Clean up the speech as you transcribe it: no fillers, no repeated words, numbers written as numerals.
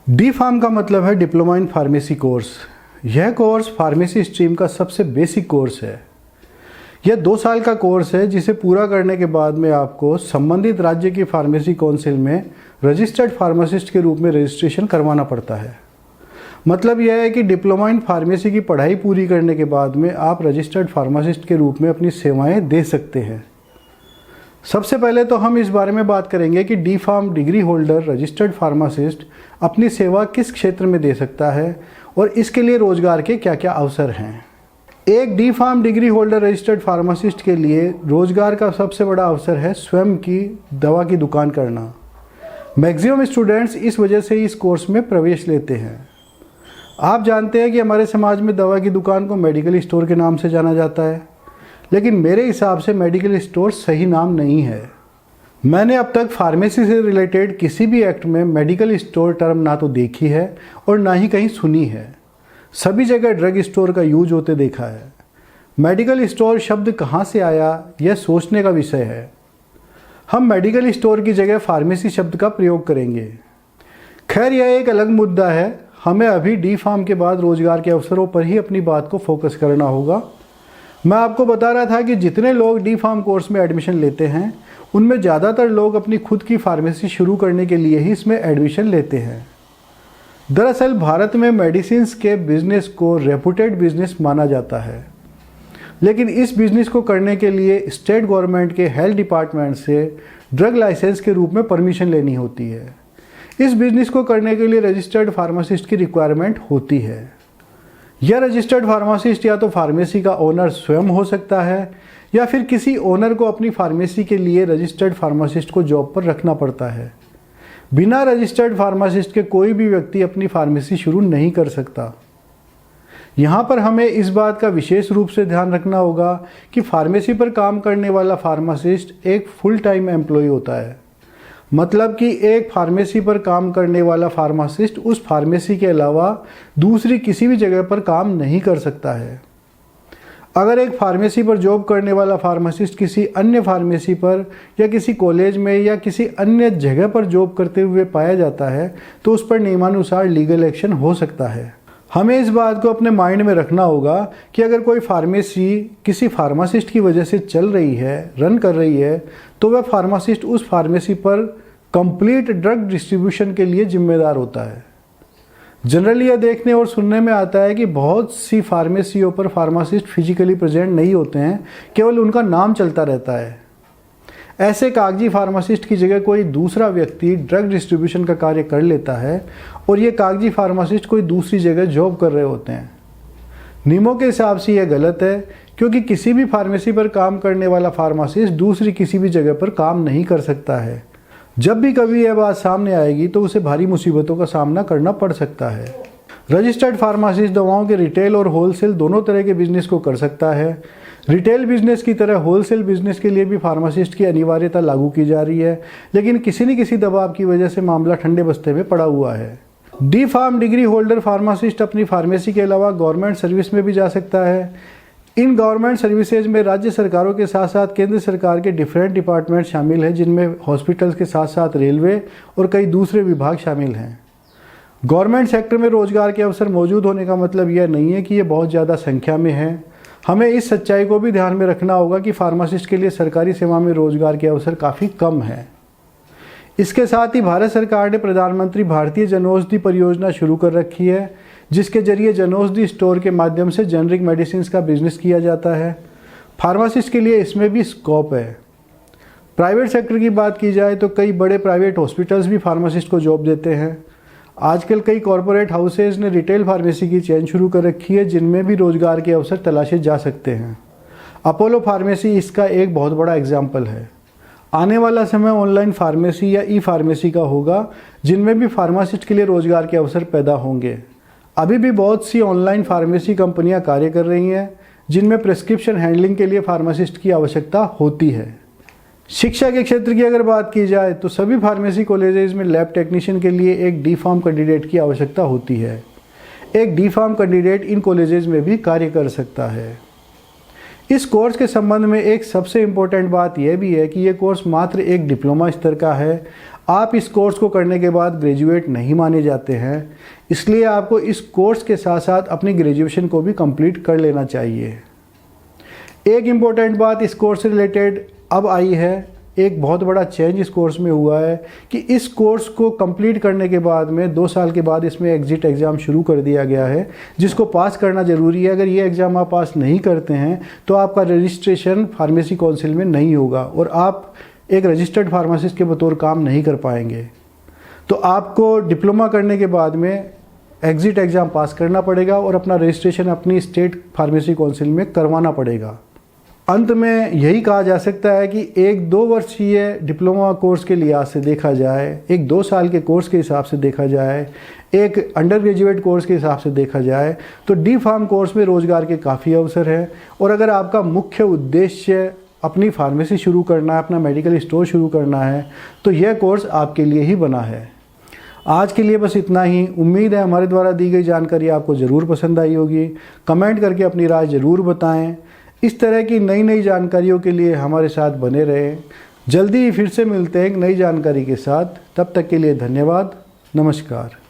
D pharm का मतलब है डिप्लोमा इन फार्मेसी कोर्स। यह कोर्स फार्मेसी स्ट्रीम का सबसे बेसिक कोर्स है। यह 2 साल का कोर्स है जिसे पूरा करने के बाद में आपको संबंधित राज्य की फार्मेसी काउंसिल में रजिस्टर्ड फार्मासिस्ट के रूप में रजिस्ट्रेशन करवाना पड़ता है। मतलब यह है कि डिप्लोमा इन फार्मेसी की पढ़ाई पूरी करने के बाद में आप रजिस्टर्ड फार्मासिस्ट के रूप में अपनी सेवाएं दे सकते हैं। सबसे पहले तो हम इस बारे में बात करेंगे कि D pharm degree holder registered pharmacist अपनी सेवा किस क्षेत्र में दे सकता है और इसके लिए रोजगार के क्या क्या अवसर हैं। एक D pharm degree holder registered pharmacist के लिए रोजगार का सबसे बड़ा अवसर है स्वयं की दवा की दुकान करना। मैक्सिमम स्टूडेंट्स इस वजह से इस कोर्स में प्रवेश लेते हैं। आप जानते हैं कि हमारे समाज में दवा की दुकान को मेडिकल स्टोर के नाम से जाना जाता है, लेकिन मेरे हिसाब से मेडिकल स्टोर सही नाम नहीं है। मैंने अब तक फार्मेसी से रिलेटेड किसी भी एक्ट में मेडिकल स्टोर टर्म ना तो देखी है और ना ही कहीं सुनी है। सभी जगह ड्रग स्टोर का यूज होते देखा है। मेडिकल स्टोर शब्द कहाँ से आया यह सोचने का विषय है। हम मेडिकल स्टोर की जगह फार्मेसी शब्द का प्रयोग करेंगे। खैर यह एक अलग मुद्दा है। हमें अभी डी फार्म के बाद रोजगार के अवसरों पर ही अपनी बात को फोकस करना होगा। मैं आपको बता रहा था कि जितने लोग डी फार्म कोर्स में एडमिशन लेते हैं उनमें ज़्यादातर लोग अपनी खुद की फार्मेसी शुरू करने के लिए ही इसमें एडमिशन लेते हैं। दरअसल भारत में मेडिसिन्स के बिजनेस को रेपुटेड बिजनेस माना जाता है, लेकिन इस बिजनेस को करने के लिए स्टेट गवर्नमेंट के हेल्थ डिपार्टमेंट से ड्रग लाइसेंस के रूप में परमिशन लेनी होती है। इस बिजनेस को करने के लिए रजिस्टर्ड फार्मासिस्ट की रिक्वायरमेंट होती है। यह रजिस्टर्ड फार्मासिस्ट या तो फार्मेसी का ओनर स्वयं हो सकता है या फिर किसी ओनर को अपनी फार्मेसी के लिए रजिस्टर्ड फार्मासिस्ट को जॉब पर रखना पड़ता है। बिना रजिस्टर्ड फार्मासिस्ट के कोई भी व्यक्ति अपनी फार्मेसी शुरू नहीं कर सकता। यहाँ पर हमें इस बात का विशेष रूप से ध्यान रखना होगा कि फार्मेसी पर काम करने वाला फार्मासिस्ट एक फुल टाइम एम्प्लॉय होता है। मतलब कि एक फार्मेसी पर काम करने वाला फार्मासिस्ट उस फार्मेसी के अलावा दूसरी किसी भी जगह पर काम नहीं कर सकता है। अगर एक फार्मेसी पर जॉब करने वाला फार्मासिस्ट किसी अन्य फार्मेसी पर या किसी कॉलेज में या किसी अन्य जगह पर जॉब करते हुए पाया जाता है तो उस पर नियमानुसार लीगल एक्शन हो सकता है। हमें इस बात को अपने माइंड में रखना होगा कि अगर कोई फार्मेसी किसी फार्मासिस्ट की वजह से चल रही है, रन कर रही है, तो वह फार्मासिस्ट उस फार्मेसी पर कंप्लीट ड्रग डिस्ट्रीब्यूशन के लिए जिम्मेदार होता है। जनरली यह देखने और सुनने में आता है कि बहुत सी फार्मेसियों पर फार्मासिस्ट फिजिकली प्रेजेंट नहीं होते हैं, केवल उनका नाम चलता रहता है। ऐसे कागजी फार्मासिस्ट की जगह कोई दूसरा व्यक्ति ड्रग डिस्ट्रीब्यूशन का कार्य कर लेता है और ये कागजी फार्मासिस्ट कोई दूसरी जगह जॉब कर रहे होते हैं। नियमों के हिसाब से यह गलत है, क्योंकि किसी भी फार्मेसी पर काम करने वाला फार्मासिस्ट दूसरी किसी भी जगह पर काम नहीं कर सकता है। जब भी कभी यह बात सामने आएगी तो उसे भारी मुसीबतों का सामना करना पड़ सकता है। रजिस्टर्ड फार्मासिस्ट दवाओं के रिटेल और होलसेल दोनों तरह के बिजनेस को कर सकता है। रिटेल बिजनेस की तरह होलसेल बिजनेस के लिए भी फार्मासिस्ट की अनिवार्यता लागू की जा रही है, लेकिन किसी न किसी दबाव की वजह से मामला ठंडे बस्ते में पड़ा हुआ है। D pharm degree holder pharmacist अपनी फार्मेसी के अलावा गवर्नमेंट सर्विस में भी जा सकता है। इन गवर्नमेंट सर्विसेज में राज्य सरकारों के साथ साथ केंद्र सरकार के डिफरेंट डिपार्टमेंट शामिल हैं, जिनमें हॉस्पिटल्स के साथ साथ रेलवे और कई दूसरे विभाग शामिल हैं। गवर्नमेंट सेक्टर में रोजगार के अवसर मौजूद होने का मतलब यह नहीं है कि ये बहुत ज़्यादा संख्या में है। हमें इस सच्चाई को भी ध्यान में रखना होगा कि फार्मासिस्ट के लिए सरकारी सेवा में रोजगार के अवसर काफ़ी कम है। इसके साथ ही भारत सरकार ने प्रधानमंत्री भारतीय जनौषधि परियोजना शुरू कर रखी है, जिसके जरिए जनौषधि स्टोर के माध्यम से जेनरिक मेडिसिन का बिजनेस किया जाता है। फार्मासिस्ट के लिए इसमें भी स्कोप है। प्राइवेट सेक्टर की बात की जाए तो कई बड़े प्राइवेट हॉस्पिटल्स भी फार्मासिस्ट को जॉब देते हैं। आजकल कई कॉरपोरेट हाउसेज ने रिटेल फार्मेसी की चेन शुरू कर रखी है, जिनमें भी रोजगार के अवसर तलाशे जा सकते हैं। अपोलो फार्मेसी इसका एक बहुत बड़ा एग्जाम्पल है। आने वाला समय ऑनलाइन फार्मेसी या ई फार्मेसी का होगा, जिनमें भी फार्मासिस्ट के लिए रोजगार के अवसर पैदा होंगे। अभी भी बहुत सी ऑनलाइन फार्मेसी कंपनियां कार्य कर रही हैं, जिनमें प्रिस्क्रिप्शन हैंडलिंग के लिए फार्मासिस्ट की आवश्यकता होती है। शिक्षा के क्षेत्र की अगर बात की जाए तो सभी फार्मेसी कॉलेजेस में लैब टेक्नीशियन के लिए एक डी फार्म कैंडिडेट की आवश्यकता होती है। एक डी फार्म कैंडिडेट इन कॉलेजेस में भी कार्य कर सकता है। इस कोर्स के संबंध में एक सबसे इम्पोर्टेंट बात यह भी है कि यह कोर्स मात्र एक डिप्लोमा स्तर का है। आप इस कोर्स को करने के बाद ग्रेजुएट नहीं माने जाते हैं, इसलिए आपको इस कोर्स के साथ साथ अपनी ग्रेजुएशन को भी कंप्लीट कर लेना चाहिए। एक इम्पॉर्टेंट बात इस कोर्स से रिलेटेड अब आई है, एक बहुत बड़ा चेंज इस कोर्स में हुआ है कि इस कोर्स को कंप्लीट करने के बाद में 2 साल के बाद इसमें एग्ज़िट एग्ज़ाम शुरू कर दिया गया है, जिसको पास करना ज़रूरी है। अगर ये एग्ज़ाम आप पास नहीं करते हैं तो आपका रजिस्ट्रेशन फार्मेसी काउंसिल में नहीं होगा और आप एक रजिस्टर्ड फार्मासिस्ट के बतौर काम नहीं कर पाएंगे। तो आपको डिप्लोमा करने के बाद में एग्ज़िट एग्ज़ाम पास करना पड़ेगा और अपना रजिस्ट्रेशन अपनी स्टेट फार्मेसी काउंसिल में करवाना पड़ेगा। अंत में यही कहा जा सकता है कि एक 2 वर्षीय डिप्लोमा कोर्स के लिहाज से देखा जाए, एक 2 साल के कोर्स के हिसाब से देखा जाए, एक अंडर ग्रेजुएट कोर्स के हिसाब से देखा जाए तो डी फार्म कोर्स में रोज़गार के काफ़ी अवसर हैं। और अगर आपका मुख्य उद्देश्य अपनी फार्मेसी शुरू करना है, अपना मेडिकल स्टोर शुरू करना है, तो यह कोर्स आपके लिए ही बना है। आज के लिए बस इतना ही। उम्मीद है हमारे द्वारा दी गई जानकारी आपको ज़रूर पसंद आई होगी। कमेंट करके अपनी राय ज़रूर बताएं। इस तरह की नई नई जानकारियों के लिए हमारे साथ बने रहें। जल्दी ही फिर से मिलते हैं एक नई जानकारी के साथ। तब तक के लिए धन्यवाद। नमस्कार।